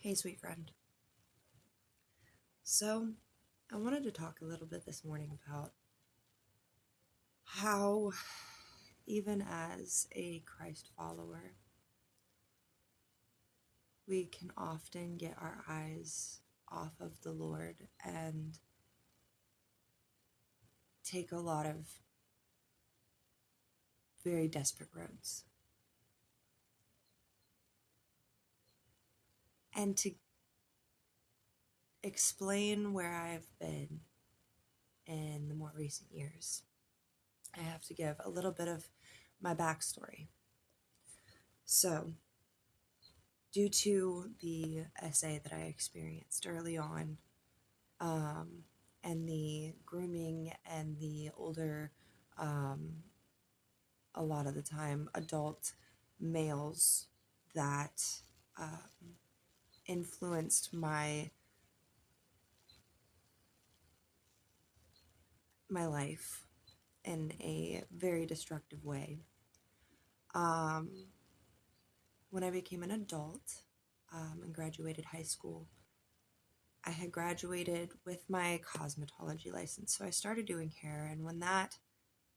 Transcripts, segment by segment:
Hey, sweet friend. So, I wanted to talk a little bit this morning about how, even as a Christ follower, we can often get our eyes off of the Lord and take a lot of very desperate roads. And to explain where I've been in the more recent years, I have to give a little bit of my backstory. So, due to the SA that I experienced early on, um, and the grooming and the older, um, a lot of the time, adult males that influenced my life in a very destructive way. Um, when I became an adult and graduated high school, I had graduated with my cosmetology license, so I started doing hair, and when that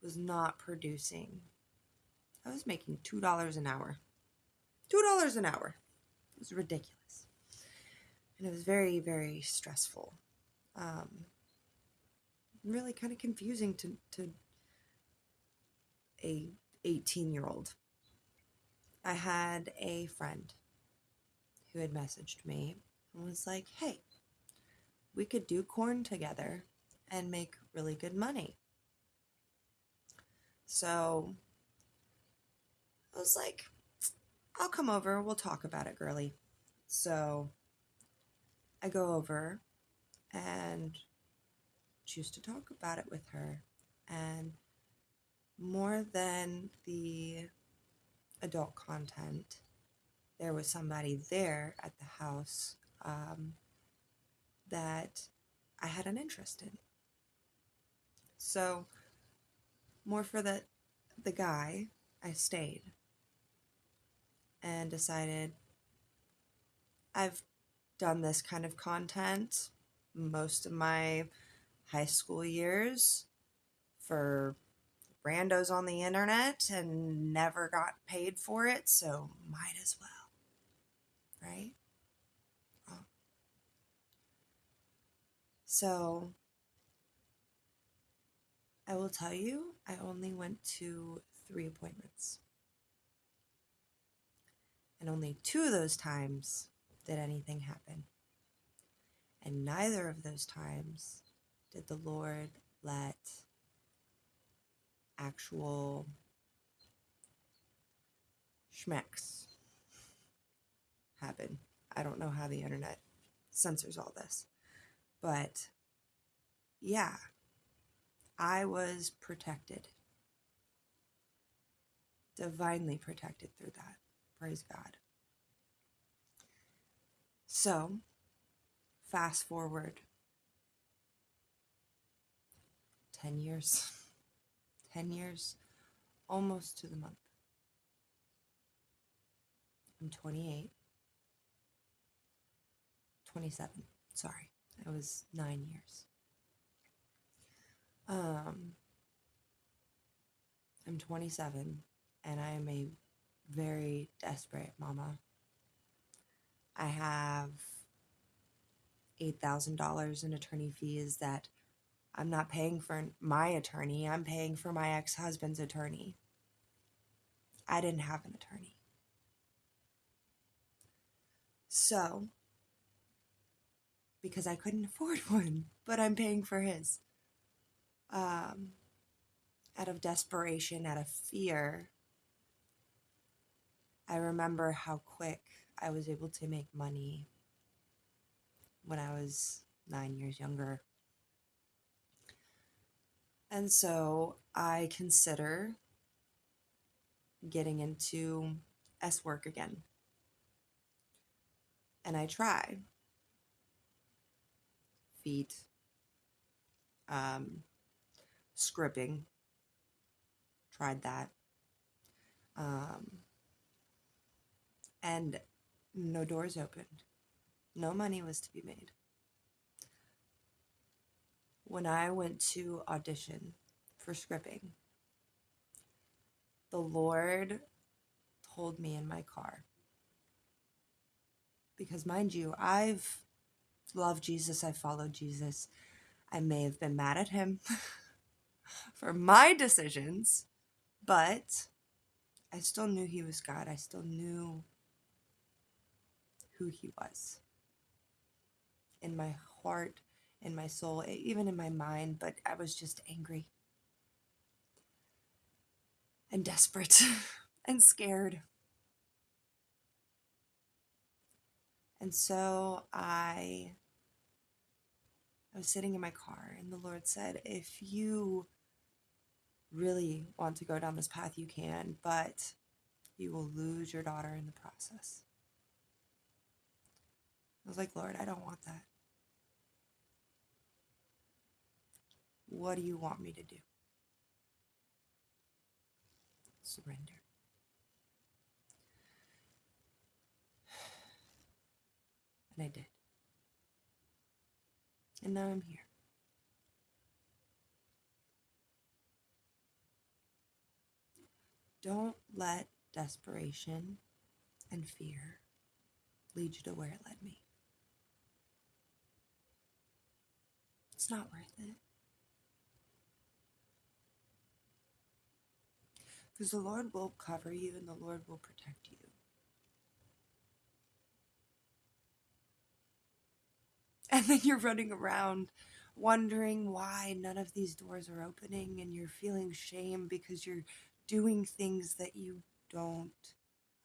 was not producing, I was making $2 an hour. $2 an hour. It was ridiculous. And it was very, very stressful. Really kind of confusing to a 18-year-old. I had a friend who had messaged me and was like, hey, we could do corn together and make really good money. So I was like, I'll come over. We'll talk about it, girly. So I go over and choose to talk about it with her. And more than the adult content, there was somebody there at the house that I had an interest in. So, more for the guy, I stayed and decided I've done this kind of content most of my high school years for randos on the internet and never got paid for it, so might as well, right? So I will tell you, I only went to 3 appointments. And only 2 of those times did anything happen. And neither of those times did the Lord let actual schmecks happen. I don't know how the internet censors all this. But yeah, I was protected. Divinely protected through that. Praise God. So, fast forward 10 years. 10 years, almost to the month. I'm 28. 27. Sorry. It was 9 years. I'm 27 and I am a very desperate mama. I have $8,000 in attorney fees that I'm not paying for my attorney. I'm paying for my ex-husband's attorney. I didn't have an attorney. So, because I couldn't afford one, but I'm paying for his. Out of desperation, out of fear, I remember how quick I was able to make money when I was 9 years younger. And so I consider getting into S work again. And I try. Feet, scripting, tried that. And no doors opened. No money was to be made. When I went to audition for scripting, the Lord told me in my car, because mind you, I've loved Jesus, I followed Jesus. I may have been mad at him for my decisions, but I still knew he was God. I still knew who he was in my heart, in my soul, even in my mind, but I was just angry and desperate and scared. And so I was sitting in my car, and the Lord said, if you really want to go down this path, you can, but you will lose your daughter in the process. I was like, Lord, I don't want that. What do you want me to do? Surrender. And I did. And now I'm here. Don't let desperation and fear lead you to where it led me. It's not worth it. Because the Lord will cover you and the Lord will protect you. And then you're running around wondering why none of these doors are opening, and you're feeling shame because you're doing things that you don't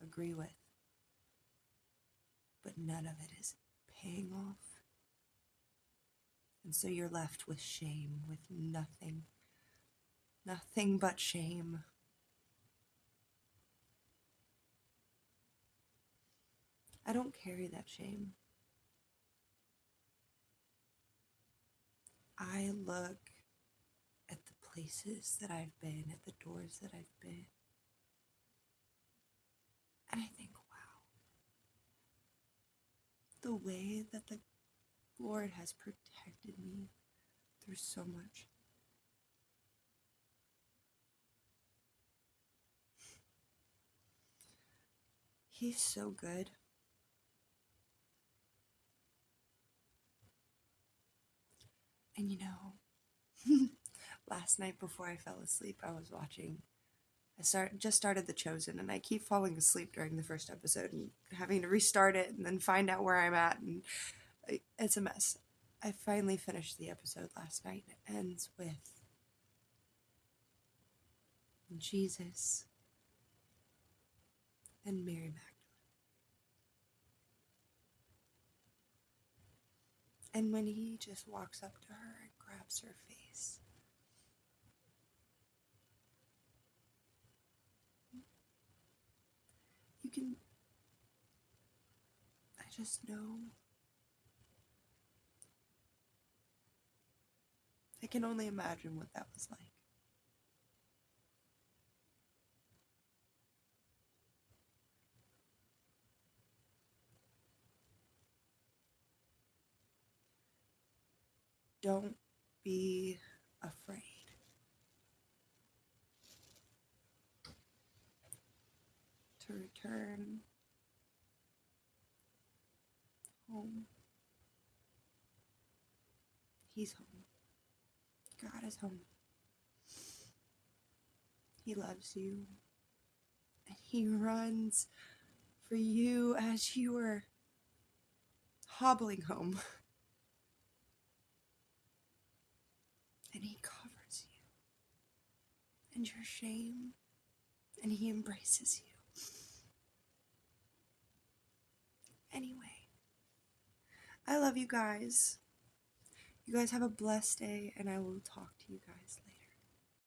agree with. But none of it is paying off. And so you're left with shame, with nothing but shame. I don't carry that shame. I look at the places that I've been, at the doors that I've been, and I think, wow, the way that the Lord has protected me through so much. He's so good. And last night before I fell asleep, I was watching. Just started The Chosen, and I keep falling asleep during the first episode and having to restart it and then find out where I'm at, and it's a mess. I finally finished the episode last night. It ends with Jesus and Mary Magdalene. And when he just walks up to her and grabs her face, I just know, I can only imagine what that was like. Don't be afraid to return home. He's home. God is home. He loves you. And he runs for you as you are hobbling home. And he covers you and your shame. And he embraces you. Anyway, I love you guys. You guys have a blessed day, and I will talk to you guys later.